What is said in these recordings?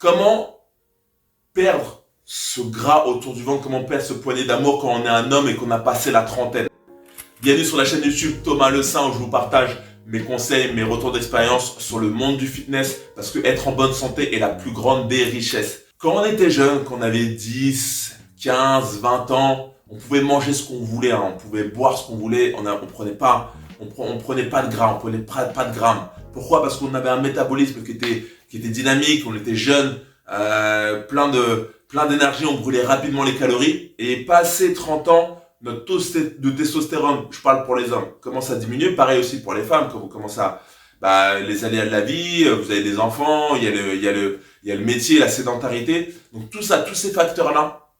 Comment perdre ce gras autour du ventre, comment perdre ce poignet d'amour quand on est un homme et qu'on a passé la trentaine? Bienvenue sur la chaîne YouTube Thomas Le Saint où je vous partage mes conseils, mes retours d'expérience sur le monde du fitness parce que être en bonne santé est la plus grande des richesses. Quand on était jeune, quand on avait 10, 15, 20 ans, on pouvait manger ce qu'on voulait, on pouvait boire ce qu'on voulait, on prenait pas de gras, on prenait pas de grammes. Pourquoi? Parce qu'on avait un métabolisme qui était dynamique, on était jeune, plein d'énergie, on brûlait rapidement les calories. Et passé 30 ans, notre taux de testostérone, je parle pour les hommes, commence à diminuer. Pareil aussi pour les femmes, quand vous commencez les aléas de la vie, vous avez des enfants, il y a le métier, la sédentarité. Donc tout ça, tous ces facteurs-là,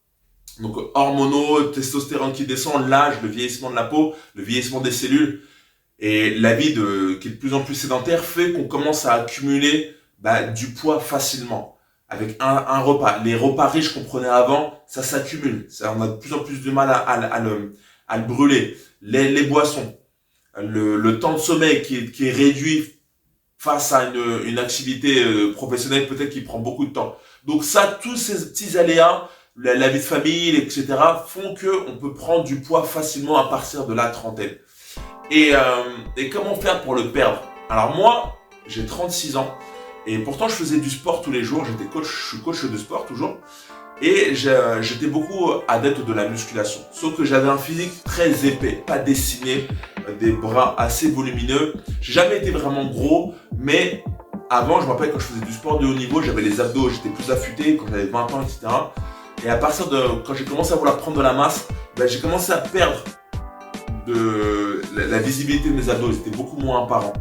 donc hormonaux, testostérone qui descend, l'âge, le vieillissement de la peau, le vieillissement des cellules, et la vie qui est de plus en plus sédentaire fait qu'on commence à accumuler du poids facilement. Avec un repas. Les repas riches qu'on prenait avant, ça s'accumule. On a de plus en plus de mal à le brûler. Les boissons. Le temps de sommeil qui est réduit face à une activité professionnelle peut-être qui prend beaucoup de temps. Donc ça, tous ces petits aléas, la vie de famille, etc. font qu'on peut prendre du poids facilement à partir de la trentaine. Et comment faire pour le perdre? Alors moi, j'ai 36 ans. Et pourtant, je faisais du sport tous les jours. Je suis coach de sport toujours. Et j'étais beaucoup adepte de la musculation. Sauf que j'avais un physique très épais, pas dessiné, des bras assez volumineux. J'ai jamais été vraiment gros, mais avant, je me rappelle quand je faisais du sport de haut niveau, j'avais les abdos, j'étais plus affûté quand j'avais 20 ans, etc. Et à partir quand j'ai commencé à vouloir prendre de la masse, j'ai commencé à perdre de la visibilité de mes abdos. Ils étaient beaucoup moins apparents.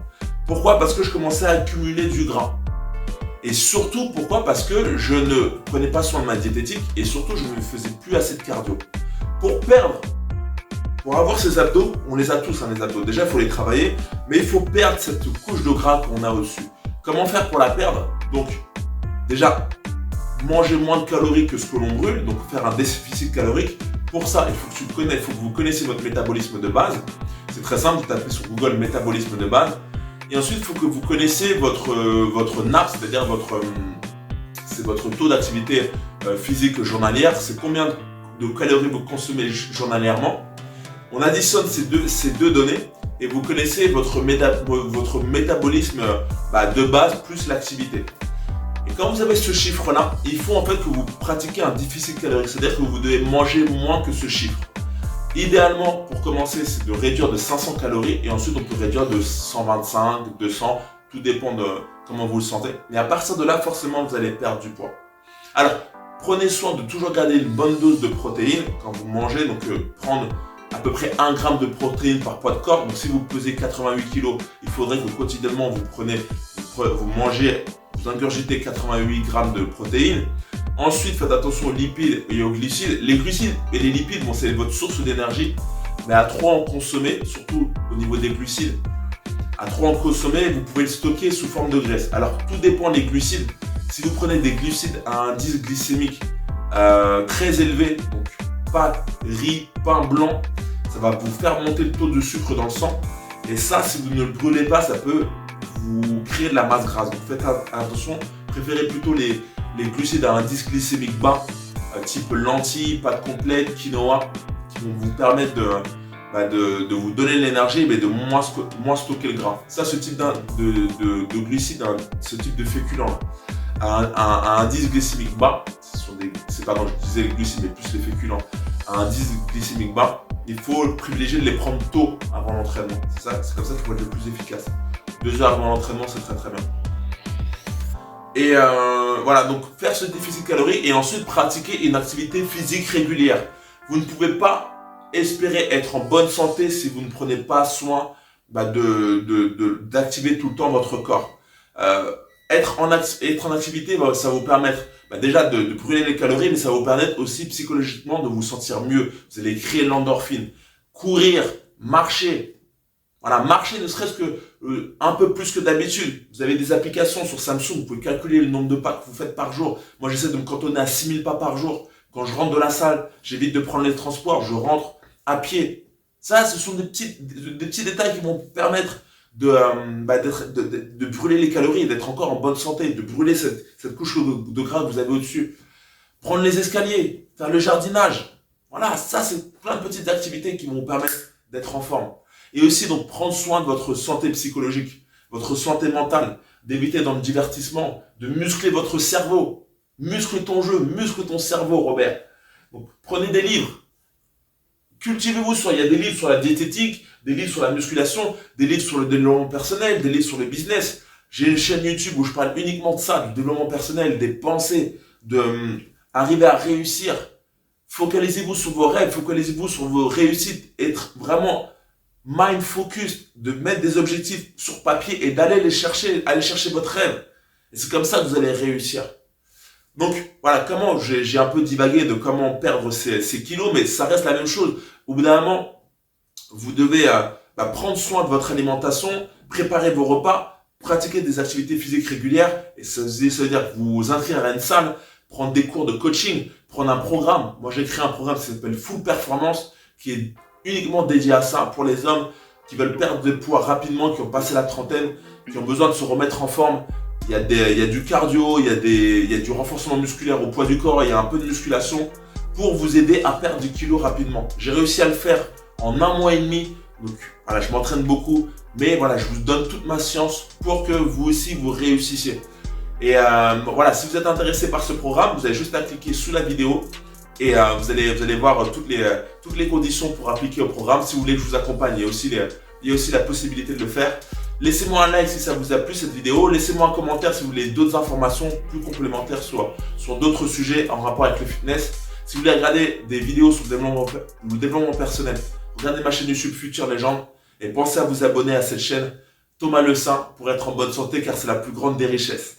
Pourquoi? Parce que je commençais à accumuler du gras. Et surtout, pourquoi? Parce que je ne prenais pas soin de ma diététique et surtout, je ne faisais plus assez de cardio. Pour avoir ces abdos, on les a tous, les abdos. Déjà, il faut les travailler, mais il faut perdre cette couche de gras qu'on a au-dessus. Comment faire pour la perdre? Donc, déjà, manger moins de calories que ce que l'on brûle, donc faire un déficit calorique. Pour ça, il faut que vous connaissiez votre métabolisme de base. C'est très simple, vous tapez sur Google métabolisme de base. Et ensuite, il faut que vous connaissiez votre NAP, c'est-à-dire votre taux d'activité physique journalière. C'est combien de calories vous consommez journalièrement. On additionne ces deux données et vous connaissez votre métabolisme de base plus l'activité. Et quand vous avez ce chiffre-là, il faut en fait que vous pratiquiez un déficit calorique, c'est-à-dire que vous devez manger moins que ce chiffre. Idéalement, pour commencer, c'est de réduire de 500 calories et ensuite on peut réduire de 125, 200, tout dépend de comment vous le sentez. Mais à partir de là, forcément, vous allez perdre du poids. Alors, prenez soin de toujours garder une bonne dose de protéines quand vous mangez, donc prendre à peu près 1 g de protéines par poids de corps. Donc si vous pesez 88 kg, il faudrait que quotidiennement vous ingurgitez 88 g de protéines. Ensuite, faites attention aux lipides et aux glucides. Les glucides et les lipides, c'est votre source d'énergie. Mais à trop en consommer, surtout au niveau des glucides, à trop en consommer, vous pouvez le stocker sous forme de graisse. Alors, tout dépend des glucides. Si vous prenez des glucides à un indice glycémique très élevé, donc pâtes, riz, pain blanc, ça va vous faire monter le taux de sucre dans le sang. Et ça, si vous ne le brûlez pas, ça peut vous créer de la masse grasse. Donc, faites attention. Préférez plutôt les glucides à indice glycémique bas, type lentilles, pâtes complètes, quinoa, qui vont vous permettre de vous donner de l'énergie et de moins stocker le gras. Ça, ce type de glucides, ce type de féculents à indice glycémique bas, je disais les glucides, mais plus les féculents, à indice glycémique bas, il faut privilégier de les prendre tôt avant l'entraînement. C'est comme ça qu'il faut être le plus efficace. 2 heures avant l'entraînement, c'est très très bien. Et voilà, donc faire ce déficit calorique et ensuite pratiquer une activité physique régulière. Vous ne pouvez pas espérer être en bonne santé si vous ne prenez pas soin d'activer tout le temps votre corps. Être en activité, ça va vous permettre déjà de brûler les calories, mais ça va vous permettre aussi psychologiquement de vous sentir mieux. Vous allez créer l'endorphine. Courir, marcher. Voilà, marcher ne serait-ce que un peu plus que d'habitude. Vous avez des applications sur Samsung, vous pouvez calculer le nombre de pas que vous faites par jour. Moi, j'essaie de me cantonner à 6000 pas par jour. Quand je rentre de la salle, j'évite de prendre les transports, je rentre à pied. Ça, ce sont des petits détails qui vont permettre de brûler les calories, d'être encore en bonne santé, de brûler cette couche de gras que vous avez au-dessus. Prendre les escaliers, faire le jardinage. Voilà, ça c'est plein de petites activités qui vont vous permettre d'être en forme. Et aussi donc prendre soin de votre santé psychologique, votre santé mentale, d'éviter dans le divertissement, de muscler votre cerveau. Muscle ton jeu, muscle ton cerveau, Robert. Donc prenez des livres. Cultivez-vous il y a des livres sur la diététique, des livres sur la musculation, des livres sur le développement personnel, des livres sur le business. J'ai une chaîne YouTube où je parle uniquement de ça, du développement personnel, des pensées, arriver à réussir. Focalisez-vous sur vos rêves, focalisez-vous sur vos réussites, être vraiment mind focus, de mettre des objectifs sur papier et d'aller les chercher, aller chercher votre rêve. Et c'est comme ça que vous allez réussir. Donc voilà, j'ai un peu divagué de comment perdre ces kilos, mais ça reste la même chose. Au bout d'un moment, vous devez prendre soin de votre alimentation, préparer vos repas, pratiquer des activités physiques régulières, et ça veut dire vous inscrire à une salle, prendre des cours de coaching, prendre un programme. Moi, j'ai créé un programme qui s'appelle Full Performance, qui est uniquement dédié à ça, pour les hommes qui veulent perdre de poids rapidement, qui ont passé la trentaine, qui ont besoin de se remettre en forme. Il y a du cardio, il y a du renforcement musculaire au poids du corps, il y a un peu de musculation pour vous aider à perdre du kilo rapidement. J'ai réussi à le faire en 1 mois et demi, donc voilà, je m'entraîne beaucoup, mais voilà, je vous donne toute ma science pour que vous aussi vous réussissiez. Et voilà, si vous êtes intéressé par ce programme, vous avez juste à cliquer sous la vidéo et vous allez voir toutes les conditions pour appliquer au programme. Si vous voulez que je vous accompagne, il y a aussi la possibilité de le faire. Laissez-moi un like si ça vous a plu cette vidéo. Laissez-moi un commentaire si vous voulez d'autres informations plus complémentaires sur d'autres sujets en rapport avec le fitness. Si vous voulez regarder des vidéos sur le développement personnel, regardez ma chaîne YouTube Future Légende et pensez à vous abonner à cette chaîne Thomas Le Saint pour être en bonne santé car c'est la plus grande des richesses.